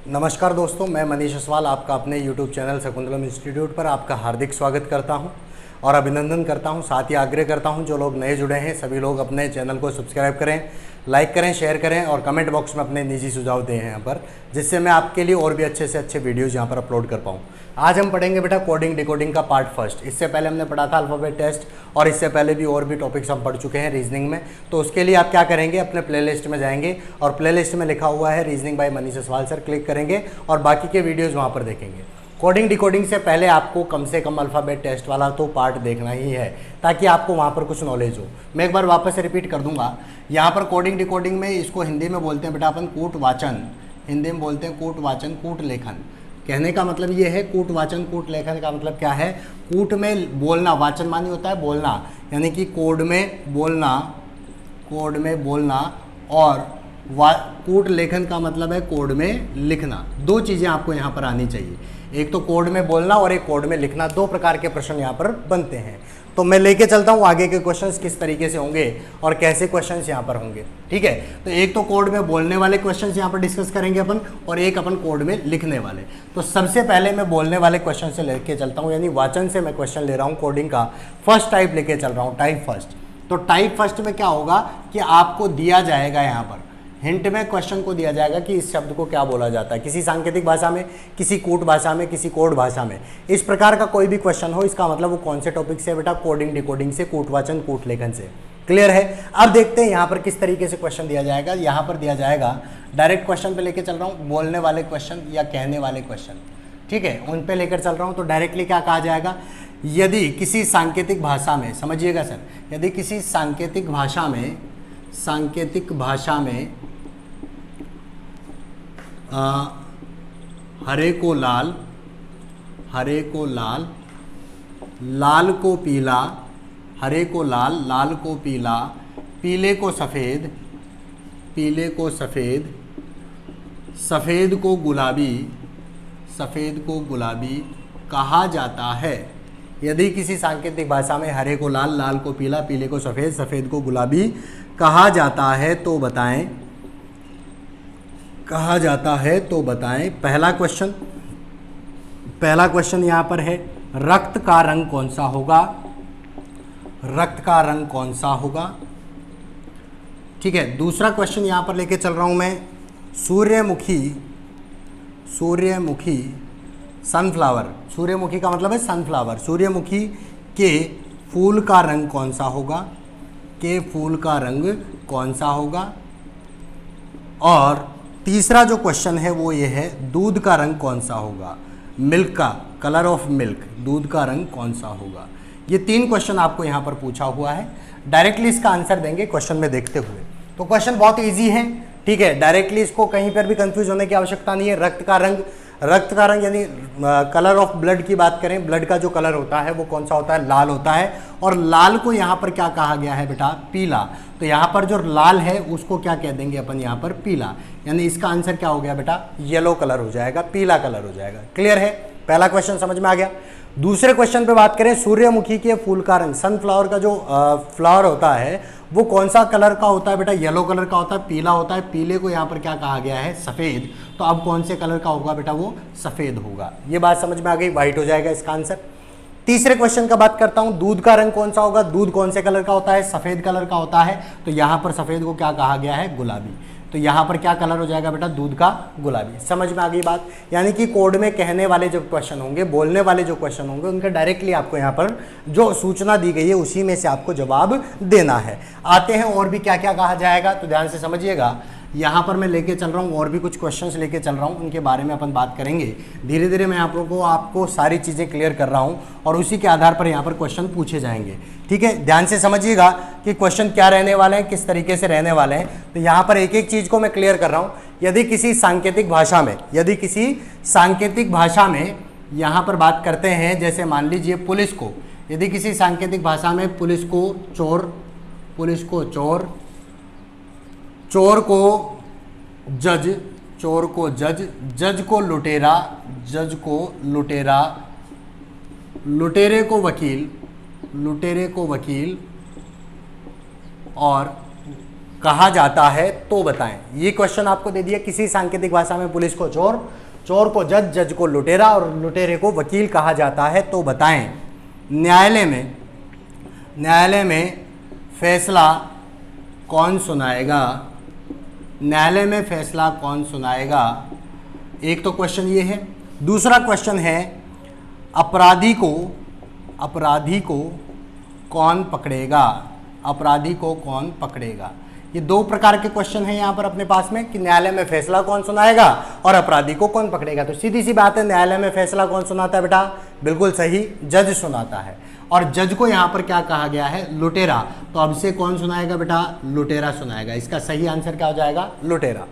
नमस्कार दोस्तों, मैं मनीष असवाल आपका अपने YouTube चैनल शकुंतलम इंस्टीट्यूट पर आपका हार्दिक स्वागत करता हूं और अभिनंदन करता हूं। साथ ही आग्रह करता हूं जो लोग नए जुड़े हैं सभी लोग अपने चैनल को सब्सक्राइब करें, लाइक करें, शेयर करें और कमेंट बॉक्स में अपने निजी सुझाव दें यहाँ पर, जिससे मैं आपके लिए और भी अच्छे से अच्छे वीडियोज़ यहाँ पर अपलोड कर पाऊँ। आज हम पढ़ेंगे बेटा कोडिंग डिकोडिंग का पार्ट फर्स्ट। इससे पहले हमने पढ़ा था अल्फ़ाबेट टेस्ट और इससे पहले भी और भी टॉपिक्स हम पढ़ चुके हैं रीजनिंग में। तो उसके लिए आप क्या करेंगे, अपने प्लेलिस्ट में जाएंगे और प्लेलिस्ट में लिखा हुआ है reasoning bye Manish Aswal sir, click करेंगे और बाकी के वीडियोज़ वहाँ पर देखेंगे। कोडिंग डिकोडिंग से पहले आपको कम से कम अल्फ़ाबेट टेस्ट वाला तो पार्ट देखना ही है ताकि आपको वहाँ पर कुछ नॉलेज हो। मैं एक बार वापस से रिपीट कर दूंगा। यहाँ पर कोडिंग डिकोडिंग में इसको हिंदी में बोलते हैं बेटा अपन कूट वाचन, हिंदी में बोलते हैं कूट वाचन कूट लेखन। कहने का मतलब ये है कूट वाचन कूट लेखन का मतलब क्या है, कूट में बोलना, वाचन मानी होता है बोलना, यानी कि कोड में बोलना, कोड में बोलना, और कूट लेखन का मतलब है कोड में लिखना। दो चीज़ें आपको यहाँ पर आनी चाहिए, एक तो कोड में बोलना और एक कोड में लिखना। दो प्रकार के प्रश्न यहाँ पर बनते हैं। तो मैं लेके चलता हूँ आगे के क्वेश्चंस किस तरीके से होंगे और कैसे क्वेश्चंस यहाँ पर होंगे। ठीक है, तो एक तो कोड में बोलने वाले क्वेश्चंस यहाँ पर डिस्कस करेंगे अपन और एक अपन कोड में लिखने वाले। तो सबसे पहले मैं बोलने वाले क्वेश्चन से लेके चलता हूँ, यानी वाचन से मैं क्वेश्चन ले रहा हूँ। कोडिंग का फर्स्ट टाइप लेके चल रहा हूँ, टाइप फर्स्ट। तो टाइप फर्स्ट में क्या होगा कि आपको दिया जाएगा यहाँ पर हिंट में, क्वेश्चन को दिया जाएगा कि इस शब्द को क्या बोला जाता है, किसी सांकेतिक भाषा में, किसी कूट भाषा में, किसी कोड भाषा में। इस प्रकार का कोई भी क्वेश्चन हो, इसका मतलब वो कौन से टॉपिक से बेटा, कोडिंग डिकोडिंग से, कूट वाचन कूट लेखन से। क्लियर है। अब देखते हैं यहाँ पर किस तरीके से क्वेश्चन दिया जाएगा। यहाँ पर दिया जाएगा, डायरेक्ट क्वेश्चन पे लेके चल रहा हूँ, बोलने वाले क्वेश्चन या कहने वाले क्वेश्चन, ठीक है, उन पे लेकर चल रहा हूँ। तो डायरेक्टली क्या कहा जाएगा, यदि किसी सांकेतिक भाषा में, समझिएगा सर, यदि किसी सांकेतिक भाषा में, सांकेतिक भाषा में हरे को लाल, हरे को लाल, लाल को पीला, हरे को लाल, लाल को पीला, पीले को सफ़ेद, पीले को सफ़ेद, सफ़ेद को गुलाबी, सफ़ेद को गुलाबी कहा जाता है। यदि किसी सांकेतिक भाषा में हरे को लाल, लाल को पीला, पीले को सफ़ेद, सफ़ेद को गुलाबी कहा जाता है तो बताएं, कहा जाता है तो बताएं। पहला क्वेश्चन, पहला क्वेश्चन यहाँ पर है, रक्त का रंग कौन सा होगा, रक्त का रंग कौन सा होगा। ठीक है, दूसरा क्वेश्चन यहाँ पर लेके चल रहा हूँ मैं, सूर्यमुखी, सूर्यमुखी, सनफ्लावर, सूर्यमुखी का मतलब है सनफ्लावर, सूर्यमुखी के फूल का रंग कौन सा होगा, के फूल का रंग कौन सा होगा। और तीसरा जो क्वेश्चन है वो ये है, दूध का रंग कौन सा होगा, मिल्क का, कलर ऑफ मिल्क, दूध का रंग कौन सा होगा। ये तीन क्वेश्चन आपको यहाँ पर पूछा हुआ है। डायरेक्टली इसका आंसर देंगे क्वेश्चन में देखते हुए। तो क्वेश्चन बहुत इजी है, ठीक है, डायरेक्टली इसको कहीं पर भी कंफ्यूज होने की आवश्यकता नहीं है। रक्त का रंग, रक्त का रंग यानी कलर ऑफ ब्लड की बात करें, ब्लड का जो कलर होता है वो कौन सा होता है, लाल होता है। और लाल को यहाँ पर क्या कहा गया है बेटा, पीला। तो यहाँ पर जो लाल है उसको क्या कह देंगे अपन, यहाँ पर पीला, यानी इसका आंसर क्या हो गया बेटा, येलो कलर हो जाएगा, पीला कलर हो जाएगा। क्लियर है, पहला क्वेश्चन समझ में आ गया। दूसरे क्वेश्चन पे बात करें, सूर्यमुखी के फूल का रंग, सनफ्लावर का जो फ्लावर होता है वो कौन सा कलर का होता है बेटा, येलो कलर का होता है, पीला होता है। पीले को यहाँ पर क्या कहा गया है, सफ़ेद। तो अब कौन से कलर का होगा बेटा, वो सफ़ेद होगा। ये बात समझ में आ गई, वाइट हो जाएगा इसका आंसर। तीसरे क्वेश्चन का बात करता हूँ, दूध का रंग कौन सा होगा, दूध कौन से कलर का होता है, सफ़ेद कलर का होता है। तो यहाँ पर सफ़ेद को क्या कहा गया है, गुलाबी। तो यहाँ पर क्या कलर हो जाएगा बेटा, दूध का गुलाबी। समझ में आ गई बात। यानी कि कोड में कहने वाले जो क्वेश्चन होंगे, बोलने वाले जो क्वेश्चन होंगे, उनका डायरेक्टली आपको यहाँ पर जो सूचना दी गई है उसी में से आपको जवाब देना है। आते हैं और भी क्या क्या कहा जाएगा, तो ध्यान से समझिएगा। यहाँ पर मैं लेके चल रहा हूँ और भी कुछ क्वेश्चंस लेके चल रहा हूँ, उनके बारे में अपन बात करेंगे। धीरे धीरे मैं आप लोगों को आपको सारी चीज़ें क्लियर कर रहा हूँ और उसी के आधार पर यहाँ पर क्वेश्चन पूछे जाएंगे। ठीक है, ध्यान से समझिएगा कि क्वेश्चन क्या रहने वाले हैं, किस तरीके से रहने वाले हैं। तो यहाँ पर एक एक चीज़ को मैं क्लियर कर रहा हूँ। यदि किसी सांकेतिक भाषा में, यदि किसी सांकेतिक भाषा में यहाँ पर बात करते हैं, जैसे मान लीजिए पुलिस को, यदि किसी सांकेतिक भाषा में पुलिस को चोर, पुलिस को चोर, चोर को जज, चोर को जज, जज को लुटेरा, जज को लुटेरा, लुटेरे को वकील, लुटेरे को वकील, और कहा जाता है तो बताएं। ये क्वेश्चन आपको दे दिया, किसी सांकेतिक भाषा में पुलिस को चोर, चोर को जज, जज को लुटेरा और लुटेरे को वकील कहा जाता है तो बताएं। न्यायालय में फैसला कौन सुनाएगा? न्यायालय में फैसला कौन सुनाएगा? एक तो क्वेश्चन ये है। दूसरा क्वेश्चन है अपराधी को कौन पकड़ेगा? अपराधी को कौन पकड़ेगा? ये दो प्रकार के क्वेश्चन हैं यहाँ पर अपने पास में कि न्यायालय में फैसला कौन सुनाएगा और अपराधी को कौन पकड़ेगा। तो सीधी सी बात है, न्यायालय में फैसला कौन सुनाता है बेटा? बिल्कुल सही, जज सुनाता है। और जज को यहाँ पर क्या कहा गया है? लुटेरा। तो अब से कौन सुनाएगा बेटा? लुटेरा सुनाएगा। इसका सही आंसर क्या हो जाएगा? लुटेरा।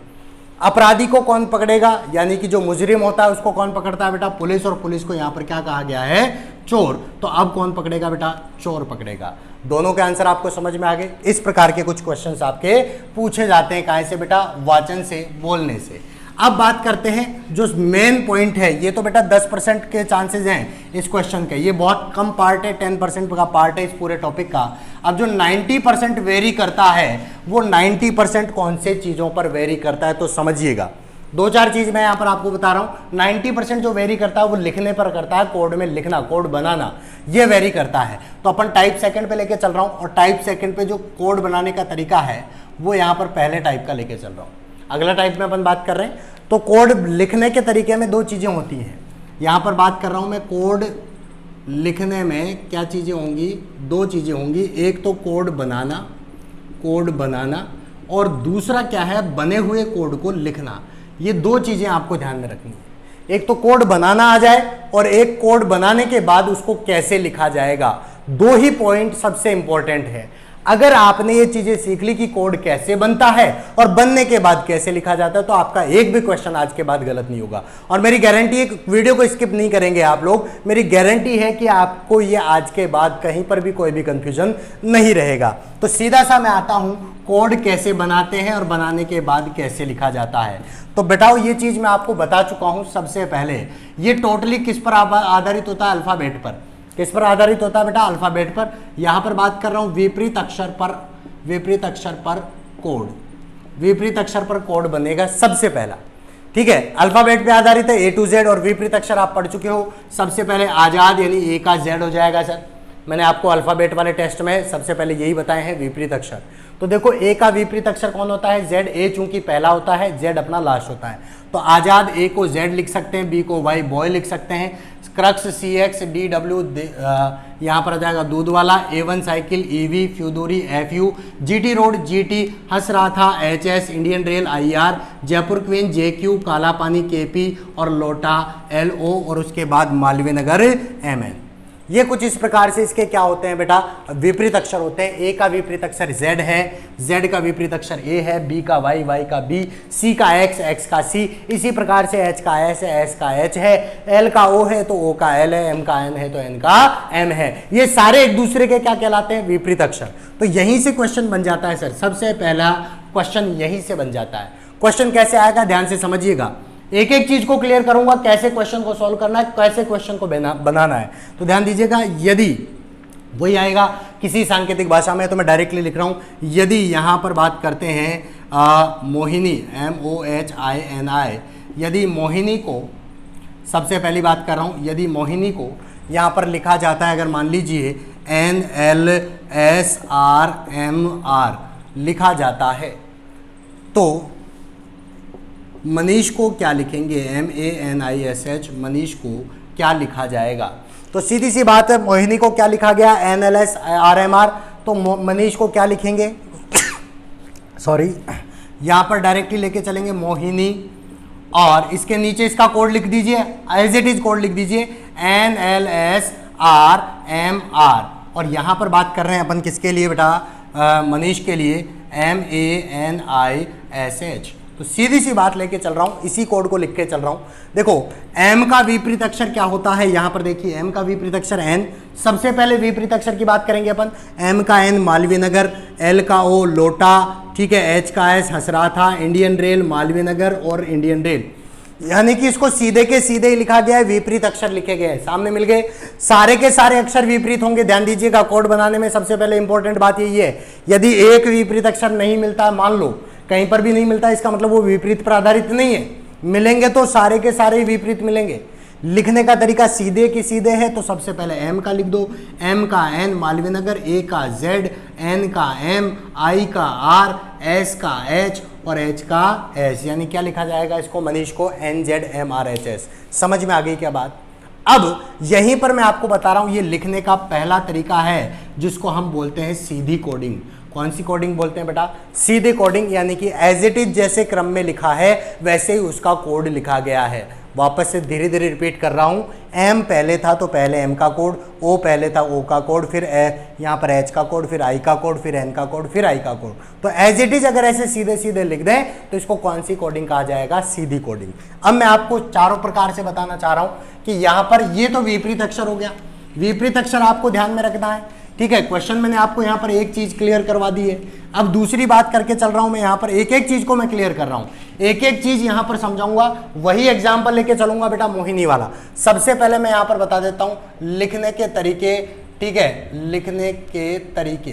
अपराधी को कौन पकड़ेगा? यानी कि जो मुजरिम होता है उसको कौन पकड़ता है बेटा? पुलिस। और पुलिस को यहाँ पर क्या कहा गया है? चोर। तो अब कौन पकड़ेगा बेटा? चोर पकड़ेगा। दोनों के आंसर आपको समझ में आ गए। इस प्रकार के कुछ क्वेश्चंस आपके पूछे जाते हैं। काहे से बेटा? वाचन से, बोलने से। अब बात करते हैं जो मेन पॉइंट है। ये तो बेटा 10% के चांसेस हैं इस क्वेश्चन के, ये बहुत कम पार्ट है, 10% का पार्ट है इस पूरे टॉपिक का। अब जो 90% वेरी करता है वो 90% कौन से चीज़ों पर वेरी करता है? तो समझिएगा, दो चार चीज़ मैं यहाँ पर आपको बता रहा हूँ। 90% जो वेरी करता है वो लिखने पर करता है, कोड में लिखना, कोड बनाना, ये वेरी करता है। तो अपन टाइप सेकंड पे लेके चल रहा हूँ और टाइप सेकंड पे जो कोड बनाने का तरीका है वो यहाँ पर पहले टाइप का लेके चल रहा हूँ। अगला टाइप में अपन बात कर रहे हैं। तो कोड लिखने के तरीके में दो चीज़ें होती हैं। यहाँ पर बात कर रहा हूँ मैं, कोड लिखने में क्या चीज़ें होंगी? दो चीज़ें होंगी। एक तो कोड बनाना और दूसरा क्या है? बने हुए कोड को लिखना। ये दो चीज़ें आपको ध्यान में रखनी है। एक तो कोड बनाना आ जाए और एक कोड बनाने के बाद उसको कैसे लिखा जाएगा। दो ही पॉइंट सबसे इंपॉर्टेंट है। अगर आपने ये चीजें सीख ली कि कोड कैसे बनता है और बनने के बाद कैसे लिखा जाता है, तो आपका एक भी क्वेश्चन आज के बाद गलत नहीं होगा। और मेरी गारंटी है, वीडियो को स्किप नहीं करेंगे आप लोग, मेरी गारंटी है कि आपको ये आज के बाद कहीं पर भी कोई भी कंफ्यूजन नहीं रहेगा। तो सीधा सा मैं आता हूं, कोड कैसे बनाते हैं और बनाने के बाद कैसे लिखा जाता है। तो बेटाओ ये चीज मैं आपको बता चुका हूं सबसे पहले। ये टोटली किस पर आधारित होता है? अल्फाबेट पर। किस पर आधारित होता है बेटा? अल्फाबेट पर। यहां पर बात कर रहा हूं विपरीत अक्षर पर कोड। विपरीत अक्षर पर कोड बनेगा सबसे पहला, ठीक है। अल्फाबेट पे आधारित है, A to Z, और विपरीत अक्षर आप पढ़ चुके हो। सबसे पहले आजाद यानी A का Z हो जाएगा सर। मैंने आपको अल्फाबेट वाले टेस्ट में सबसे पहले यही बताए हैं, विपरीत अक्षर। तो देखो A का विपरीत अक्षर कौन होता है? Z। A चूंकि पहला होता है, Z अपना लास्ट होता है। तो आजाद A को Z लिख सकते हैं, B को Y बॉय लिख सकते हैं, क्रक्स CX DW यहाँ पर आ जाएगा दूध वाला, A1 cycle EV, फ्यूदूरी FU, GT road GT, हंस रहा था HS, Indian rail IR, Jaipur queen JQ, काला पानी KP और लोटा LO, और उसके बाद मालवीय नगर MN। ये कुछ इस प्रकार से इसके क्या होते हैं बेटा? विपरीत अक्षर होते हैं। A का विपरीत अक्षर Z है, Z का विपरीत अक्षर A है, B का Y, Y का B, C का X, X का C, इसी प्रकार से H का S है, S का H है, L का O है तो O का L है, M का N है तो N का M है। ये सारे एक दूसरे के क्या कहलाते हैं? विपरीत अक्षर। तो यहीं से क्वेश्चन बन जाता है सर, सबसे पहला क्वेश्चन यहीं से बन जाता है। क्वेश्चन कैसे आएगा ध्यान से समझिएगा, एक एक चीज को क्लियर करूंगा, कैसे क्वेश्चन को सॉल्व करना है, कैसे क्वेश्चन को बनाना है। तो ध्यान दीजिएगा, यदि वही आएगा किसी सांकेतिक भाषा में, तो मैं डायरेक्टली लिख रहा हूं। यदि यहां पर बात करते हैं मोहिनी, MOHINI, यदि मोहिनी को, सबसे पहली बात कर रहा हूं, यदि मोहिनी को यहां पर लिखा जाता है, अगर मान लीजिए NLSRMR लिखा जाता है, तो मनीष को क्या लिखेंगे? MANISH, मनीष को क्या लिखा जाएगा? तो सीधी सी बात है, मोहिनी को क्या लिखा गया? NLSRMR, तो मनीष को क्या लिखेंगे? सॉरी, यहां पर डायरेक्टली लेके चलेंगे मोहिनी, और इसके नीचे इसका कोड लिख दीजिए, एज इट इज कोड लिख दीजिए NLSRMR। और यहां पर बात कर रहे हैं अपन किसके लिए बेटा? मनीष के लिए MANISH। तो सीधी सी बात लेके चल रहा हूं, इसी कोड को लिख के चल रहा हूं। देखो M का विपरीत अक्षर क्या होता है? यहां पर देखिए M का विपरीत अक्षर N। सबसे पहले विपरीत अक्षर की बात करेंगे अपन। M का N मालवीय नगर, L का O लोटा, ठीक है, H का S हंस रहा था, इंडियन रेल मालवीय नगर और इंडियन रेल। यानी कि इसको सीधे के सीधे ही लिखा गया है, विपरीत अक्षर लिखे गए हैं, सामने मिल गए, सारे के सारे अक्षर विपरीत होंगे। ध्यान दीजिएगा, कोड बनाने में सबसे पहले इंपॉर्टेंट बात यही है, यदि एक विपरीत अक्षर नहीं मिलता है, मान लो कहीं पर भी नहीं मिलता है, इसका मतलब वो विपरीत पर आधारित नहीं है। मिलेंगे तो सारे के सारे ही विपरीत मिलेंगे। लिखने का तरीका सीधे के सीधे है, तो सबसे पहले एम का लिख दो, एम का एन मालवीय नगर, ए का जेड, एन का एम, आई का आर, एस का एच और एच का एस, यानी क्या लिखा जाएगा इसको, मनीष को N Z M R H S. समझ में आ गई क्या बात? अब यहीं पर मैं आपको बता रहा हूं, ये लिखने का पहला तरीका है जिसको हम बोलते हैं सीधी कोडिंग। कौन सी कोडिंग बोलते हैं बेटा? सीधे कोडिंग, यानी कि एज इट इज जैसे क्रम में लिखा है वैसे ही उसका कोड लिखा गया है। वापस से धीरे धीरे रिपीट कर रहा हूं, एम पहले था तो पहले एम का कोड, ओ पहले था ओ का कोड, फिर यहाँ पर एच का कोड, फिर आई का कोड, फिर एन का कोड, फिर आई का कोड। तो एज इट इज अगर ऐसे सीधे सीधे लिख दें तो इसको कौन सी कोडिंग कहा जाएगा? सीधी कोडिंग। अब मैं आपको चारों प्रकार से बताना चाह रहा हूं कि यहाँ पर ये तो विपरीत अक्षर हो गया, विपरीत अक्षर आपको ध्यान में रखना है, ठीक है। क्वेश्चन मैंने आपको यहाँ पर एक चीज क्लियर करवा दी है। अब दूसरी बात करके चल रहा हूं मैं, यहाँ पर एक एक चीज को मैं क्लियर कर रहा हूं, एक एक चीज यहाँ पर समझाऊंगा, वही एग्जाम्पल लेके चलूंगा बेटा मोहिनी वाला। सबसे पहले मैं यहाँ पर बता देता हूं लिखने के तरीके, ठीक है, लिखने के तरीके।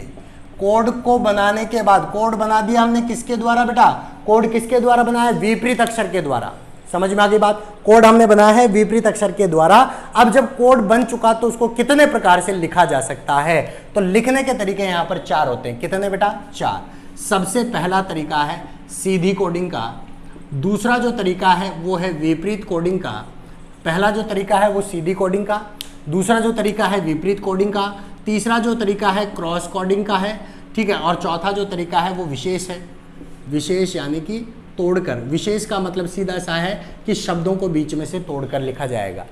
कोड को बनाने के बाद, कोड बना दिया हमने किसके द्वारा बेटा? कोड किसके द्वारा बनाया? विपरीत अक्षर के द्वारा। समझ में आ गई बात? कोड हमने बनाया है विपरीत अक्षर के द्वारा। अब जब कोड बन चुका तो उसको कितने प्रकार से लिखा जा सकता है? तो लिखने के तरीके यहां पर 4 होते हैं। कितने बेटा? 4। सबसे पहला तरीका है सीधी कोडिंग का, दूसरा जो तरीका है वो है विपरीत कोडिंग का। पहला जो तरीका है वो सीधी कोडिंग का, दूसरा जो तरीका है विपरीत कोडिंग का, तीसरा जो तरीका है क्रॉस कोडिंग का है, ठीक है, और चौथा जो तरीका है वो विशेष है। विशेष यानी कि तोड़कर, विशेष का मतलब सीधा सा है कि शब्दों को बीच में से तोड़कर लिखा जाएगा।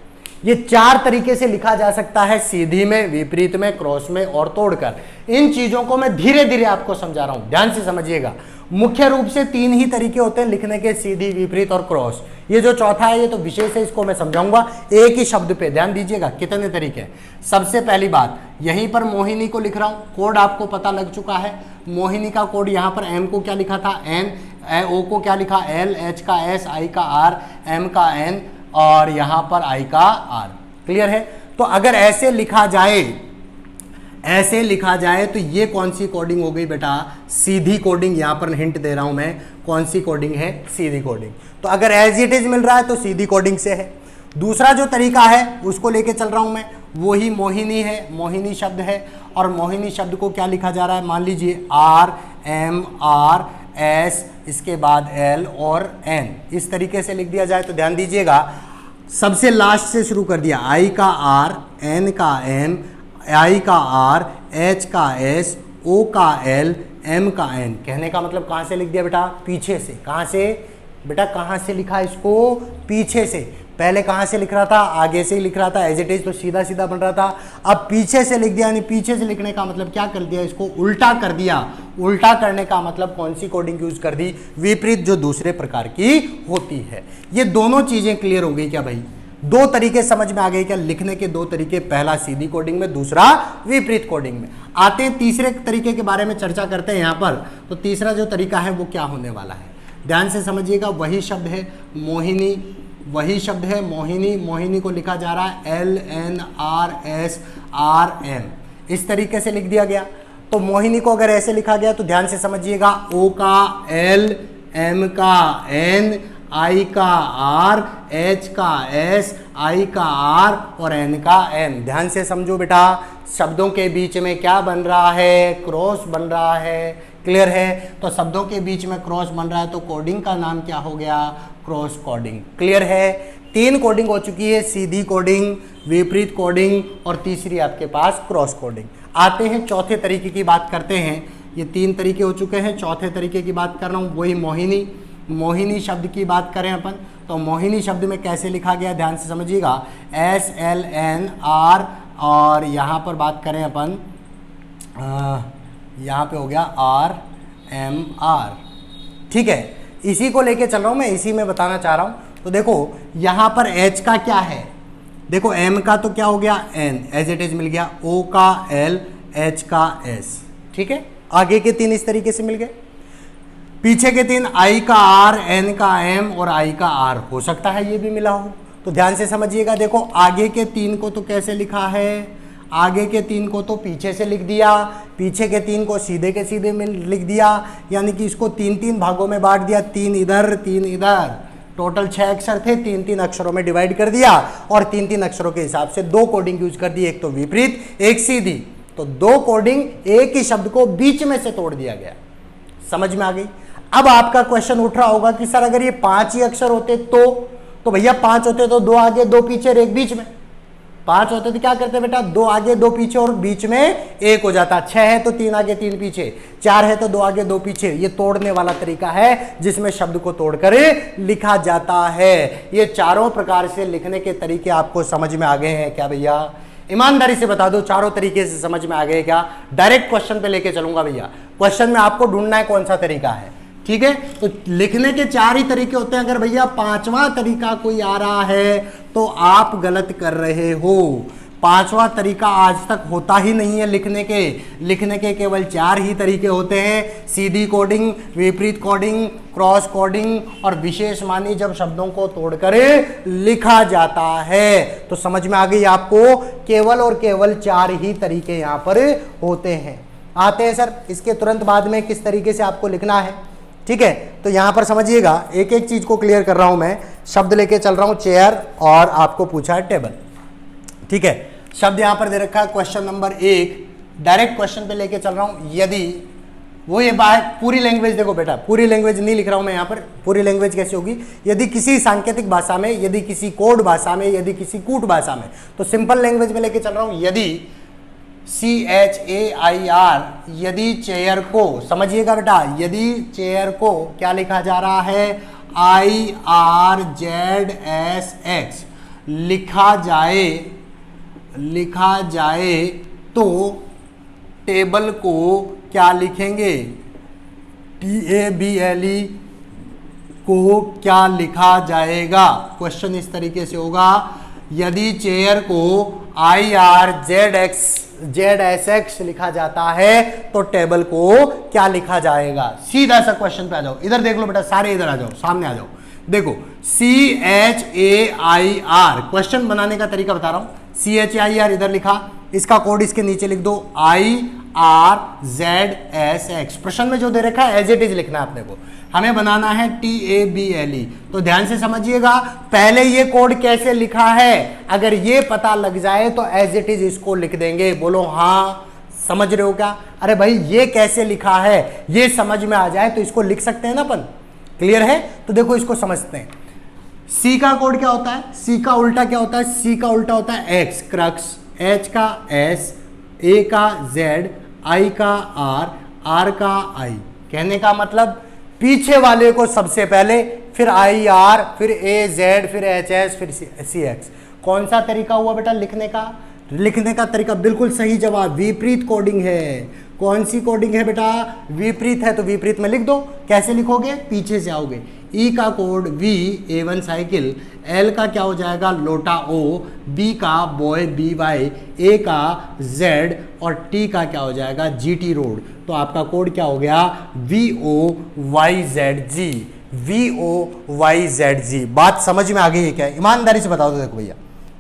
ये 4 तरीके से लिखा जा सकता है, सीधी में, विपरीत में, क्रॉस में और तोड़कर। इन चीजों को मैं धीरे धीरे आपको समझा रहा हूं, ध्यान से समझिएगा। मुख्य रूप से 3 ही तरीके होते हैं लिखने के, सीधी, विपरीत और क्रॉस। ये जो चौथा है ये तो विशेष है, इसको मैं समझाऊंगा एक ही शब्द पे। ध्यान दीजिएगा कितने तरीके। सबसे पहली बात, यहीं पर मोहिनी को लिख रहा हूं, कोड आपको पता लग चुका है। मोहिनी का कोड यहाँ पर एम को क्या लिखा था? एन, ओ को क्या लिखा? एल, एच का एस, आई का आर, एम का एन और यहां पर आई का आर। क्लियर है? तो अगर ऐसे लिखा जाए, ऐसे लिखा जाए तो ये कौन सी कोडिंग हो गई बेटा? सीधी कोडिंग। यहां पर हिंट दे रहा हूं मैं, कौन सी कोडिंग है? सीधी कोडिंग। तो अगर एज इट इज मिल रहा है तो सीधी कोडिंग से है। दूसरा जो तरीका है उसको लेके चल रहा हूं मैं, वही मोहिनी है, मोहिनी शब्द है। और मोहिनी शब्द को क्या लिखा जा रहा है? मान लीजिए आर, एम, आर, एस, इसके बाद एल और एन, इस तरीके से लिख दिया जाए तो ध्यान दीजिएगा, सबसे लास्ट से शुरू कर दिया, आई का आर, एन का एम, आई का आर, एच का एस, ओ का एल, एम का एन। कहने का मतलब कहाँ से लिख दिया बेटा? पीछे से। कहाँ से बेटा? कहाँ से लिखा इसको? पीछे से। पहले कहाँ से लिख रहा था? आगे से ही लिख रहा था, एज इट इज तो सीधा सीधा बन रहा था। अब पीछे से लिख दिया, यानी पीछे से लिखने का मतलब क्या कर दिया? इसको उल्टा कर दिया। उल्टा करने का मतलब कौन सी कोडिंग यूज कर दी? विपरीत, जो दूसरे प्रकार की होती है। ये दोनों चीजें क्लियर हो गई क्या भाई? 2 तरीके समझ में आ गए क्या? लिखने के 2 तरीके, पहला सीधी कोडिंग में, दूसरा विपरीत कोडिंग में। आते हैं तीसरे तरीके के बारे में चर्चा करते हैं यहाँ पर। तो तीसरा जो तरीका है वो क्या होने वाला है? ध्यान से समझिएगा, वही शब्द है मोहिनी, वही शब्द है मोहिनी। मोहिनी को लिखा जा रहा है L, N, R, S, R, M, इस तरीके से लिख दिया गया। तो मोहिनी को अगर ऐसे लिखा गया तो ध्यान से समझिएगा, ओ का एल, एम का एन, आई का आर, एच का एस, आई का आर और एन का एम। ध्यान से समझो बेटा, शब्दों के बीच में क्या बन रहा है? क्रॉस बन रहा है। क्लियर है? तो शब्दों के बीच में क्रॉस बन रहा है तो कोडिंग का नाम क्या हो गया? Cross coding. क्लियर है? 3 कोडिंग हो चुकी है, सीधी कोडिंग, विपरीत कोडिंग और तीसरी आपके पास क्रॉस कोडिंग। आते हैं चौथे तरीके की बात करते हैं। ये 3 तरीके हो चुके हैं, चौथे तरीके की बात कर रहा हूँ, वही मोहिनी। मोहिनी शब्द की बात करें अपन तो मोहिनी शब्द में कैसे लिखा गया? ध्यान से समझिएगा, एस, एल, एन, आर और यहाँ पर बात करें अपन, यहाँ पे हो गया आर, एम, आर। ठीक है, इसी को लेके चल रहा हूँ मैं, इसी में बताना चाह रहा हूँ। तो देखो यहाँ पर एच का क्या है? देखो एम का तो क्या हो गया? एन, एज इट इज मिल गया। ओ का एल, एच का एस। ठीक है, आगे के 3 इस तरीके से मिल गए। पीछे के 3 आई का आर, एन का एम और आई का आर, हो सकता है ये भी मिला हो। तो ध्यान से समझिएगा, देखो आगे के 3 को तो कैसे लिखा है, आगे के 3 को तो पीछे से लिख दिया, पीछे के 3 को सीधे के सीधे में लिख दिया, यानी कि इसको 3-3 भागों में बांट दिया, 3 इधर 3 इधर, टोटल 6 अक्षर थे, 3-3 अक्षरों में डिवाइड कर दिया और 3-3 अक्षरों के हिसाब से 2 कोडिंग यूज कर दी, एक तो विपरीत एक सीधी। तो 2 कोडिंग एक ही शब्द को बीच में से तोड़ दिया गया। समझ में आ गई। अब आपका क्वेश्चन उठ रहा होगा कि सर अगर ये 5 ही अक्षर होते तो भैया 5 होते तो 2 आगे 2 पीछे और 1 बीच में। 5 होते तो क्या करते बेटा, 2 आगे 2 पीछे और बीच में 1 हो जाता। 6 है तो 3 आगे 3 पीछे, 4 है तो 2 आगे 2 पीछे। ये तोड़ने वाला तरीका है जिसमें शब्द को तोड़कर लिखा जाता है। ये चारों प्रकार से लिखने के तरीके आपको समझ में आ गए हैं क्या भैया? ईमानदारी से बता दो, चारों तरीके से समझ में आ गए क्या? डायरेक्ट क्वेश्चन पे लेके चलूंगा भैया। क्वेश्चन में आपको ढूंढना है कौन सा तरीका है, ठीक है? तो लिखने के 4 ही तरीके होते हैं। अगर भैया 5वां तरीका कोई आ रहा है तो आप गलत कर रहे हो। 5वां तरीका आज तक होता ही नहीं है लिखने के केवल 4 ही तरीके होते हैं, सीधी कोडिंग, विपरीत कोडिंग, क्रॉस कोडिंग और विशेष मानी, जब शब्दों को तोड़कर लिखा जाता है। तो समझ में आ गई आपको, केवल और केवल 4 ही तरीके यहां पर होते हैं। आते हैं सर इसके तुरंत बाद में किस तरीके से आपको लिखना है, ठीक है? तो यहां पर समझिएगा, एक एक चीज को क्लियर कर रहा हूं मैं। शब्द लेके चल रहा हूं चेयर और आपको पूछा है टेबल, ठीक है? शब्द यहां पर दे रखा है क्वेश्चन नंबर 1, डायरेक्ट क्वेश्चन पे लेके चल रहा हूं। यदि वो ये बात पूरी लैंग्वेज, देखो बेटा पूरी लैंग्वेज नहीं लिख रहा हूं मैं यहां पर। पूरी लैंग्वेज कैसे होगी? यदि किसी सांकेतिक भाषा में, यदि किसी कोड भाषा में, यदि किसी कूट भाषा में, तो सिंपल लैंग्वेज में लेके चल रहा हूं। यदि CHAIR, यदि चेयर को, समझिएगा बेटा, यदि चेयर को क्या लिखा जा रहा है, IRZSX लिखा जाए तो टेबल को क्या लिखेंगे, TABLE को क्या लिखा जाएगा? क्वेश्चन इस तरीके से होगा, यदि चेयर को IRZSX लिखा जाता है तो टेबल को क्या लिखा जाएगा? सीधा सा क्वेश्चन पे आ जाओ, इधर देख लो बेटा, सारे इधर आ जाओ, सामने आ जाओ। देखो CHAIR, क्वेश्चन बनाने का तरीका बता रहा हूं। CHAIR इधर लिखा, इसका कोड इसके नीचे लिख दो, IRZSX। प्रश्न में जो दे रखा है एज इट इज लिखना है अपने को, हमें बनाना है TABLE। तो ध्यान से समझिएगा, पहले ये कोड कैसे लिखा है अगर ये पता लग जाए तो एज इट इज इसको लिख देंगे। बोलो हाँ, समझ रहे हो क्या? अरे भाई ये कैसे लिखा है ये समझ में आ जाए तो इसको लिख सकते हैं ना अपन। क्लियर है? तो देखो इसको समझते हैं। C का कोड क्या होता है? C का उल्टा क्या होता है? C का उल्टा होता है X, क्रक्स, H का S, A का Z, I का R, R का I। कहने का मतलब पीछे वाले को सबसे पहले, फिर IR, फिर AZ, फिर HS, फिर CX। कौन सा तरीका हुआ बेटा लिखने का? लिखने का तरीका बिल्कुल सही जवाब, विपरीत कोडिंग है। कौन सी कोडिंग है बेटा? विपरीत है, तो विपरीत में लिख दो। कैसे लिखोगे? पीछे से आओगे। E का code V, A1 cycle, L का क्या हो जाएगा? लोटा O, B का बॉय BY, A का Z और T का क्या हो जाएगा? GT road. तो आपका कोड क्या हो गया? VOYZG। VOYZG। बात समझ में आ गई है क्या? ईमानदारी से बता दो, देखो भैया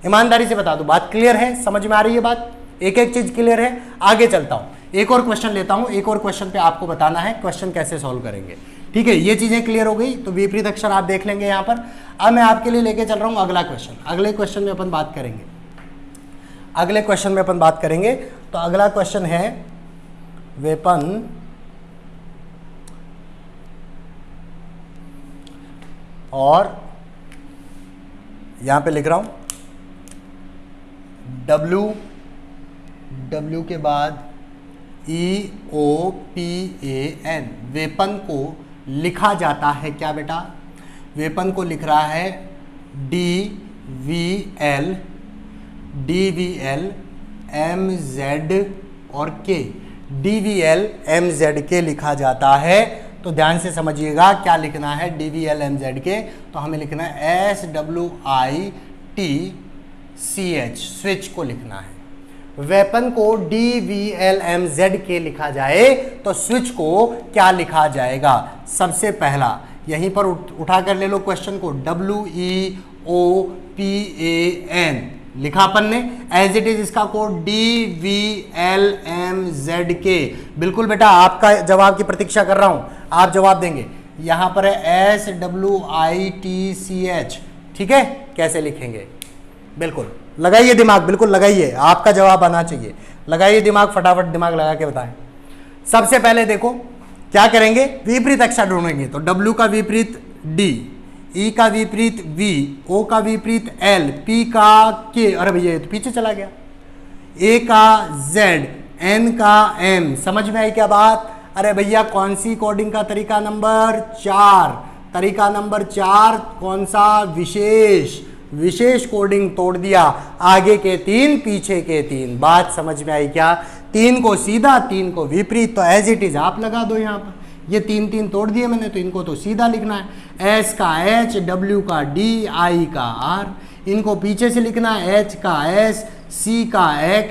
ईमानदारी से बता दो, बात क्लियर है? समझ में आ रही है बात? एक एक चीज क्लियर है? आगे चलता हूं, एक और क्वेश्चन लेता हूं। एक और क्वेश्चन पे आपको बताना है क्वेश्चन कैसे सॉल्व करेंगे, ठीक है? ये चीजें क्लियर हो गई तो विपरीत अक्षर आप देख लेंगे यहां पर। अब मैं आपके लिए लेके चल रहा हूं अगला क्वेश्चन। अगले क्वेश्चन में अपन बात करेंगे, अगले क्वेश्चन में अपन बात करेंगे। तो अगला क्वेश्चन है वेपन और यहां पे लिख रहा हूं W के बाद EOPAN। वेपन को लिखा जाता है क्या बेटा? वेपन को लिख रहा है DVL MZ और K। DVL MZ K लिखा जाता है। तो ध्यान से समझिएगा क्या लिखना है DVL MZ K। तो हमें लिखना है SWITCH, स्विच को लिखना है। वेपन को DVLMZK लिखा जाए तो स्विच को क्या लिखा जाएगा? सबसे पहला यहीं पर उठा कर ले लो क्वेश्चन को, WEOPAN लिखा अपन ने, एज इट इज इसका कोड DVLMZK। बिल्कुल बेटा, आपका जवाब की प्रतीक्षा कर रहा हूं, आप जवाब देंगे। यहां पर है SWITCH, ठीक है, कैसे लिखेंगे? बिल्कुल लगाइए दिमाग, बिल्कुल लगाइए, आपका जवाब आना चाहिए, लगाइए दिमाग, फटाफट दिमाग लगा के बताएं। सबसे पहले देखो क्या करेंगे, विपरीत अक्षर ढूंढेंगे। तो W का विपरीत D, E का विपरीत V, O का विपरीत L, P का K, अरे भैया ये तो पीछे चला गया, A का Z, N का M। समझ में आई क्या बात? अरे भैया कौन सी कोडिंग का तरीका नंबर 4? तरीका नंबर 4 कौन सा? विशेष कोडिंग तोड़ दिया, आगे के 3 पीछे के 3। बात समझ में आई क्या? 3 को सीधा, 3 को विपरीत, तो एज इट इज आप लगा दो यहाँ पर। ये 3 तोड़ दिए मैंने, तो इनको तो सीधा लिखना है, S का H, W का D, I का R। इनको पीछे से लिखना है, H का S, C का X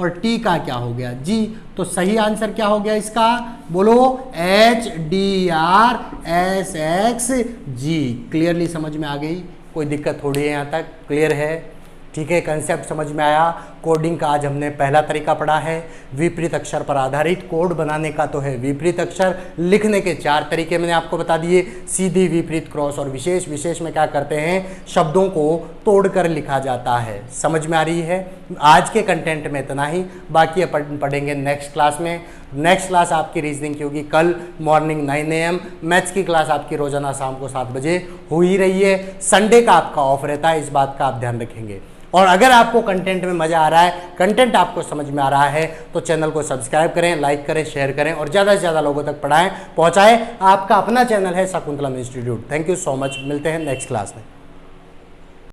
और T का क्या हो गया? G। तो सही आंसर क्या हो गया इसका? बोलो, HDRSXG। क्लियरली समझ में आ गई? कोई दिक्कत थोड़ी है, यहाँ तक क्लियर है? ठीक है, कंसेप्ट समझ में आया। कोडिंग का आज हमने पहला तरीका पढ़ा है, विपरीत अक्षर पर आधारित। कोड बनाने का तो है विपरीत अक्षर, लिखने के 4 तरीके मैंने आपको बता दिए, सीधी, विपरीत, क्रॉस और विशेष। विशेष में क्या करते हैं, शब्दों को तोड़कर लिखा जाता है। समझ में आ रही है? आज के कंटेंट में इतना ही, बाकी पढ़ेंगे नेक्स्ट क्लास में। नेक्स्ट क्लास आपकी रीजनिंग की होगी कल मॉर्निंग 9 AM। मैथ्स की क्लास आपकी रोजाना शाम को 7 बजे हो ही रही है। संडे का आपका ऑफ रहता है, इस बात का आप ध्यान रखेंगे। और अगर आपको कंटेंट में मजा आ रहा है, कंटेंट आपको समझ में आ रहा है, तो चैनल को सब्सक्राइब करें, लाइक करें, शेयर करें और ज़्यादा से ज़्यादा लोगों तक पहुंचाएं। आपका अपना चैनल है Shakuntalam institute. Thank you so much, मिलते हैं नेक्स्ट क्लास में।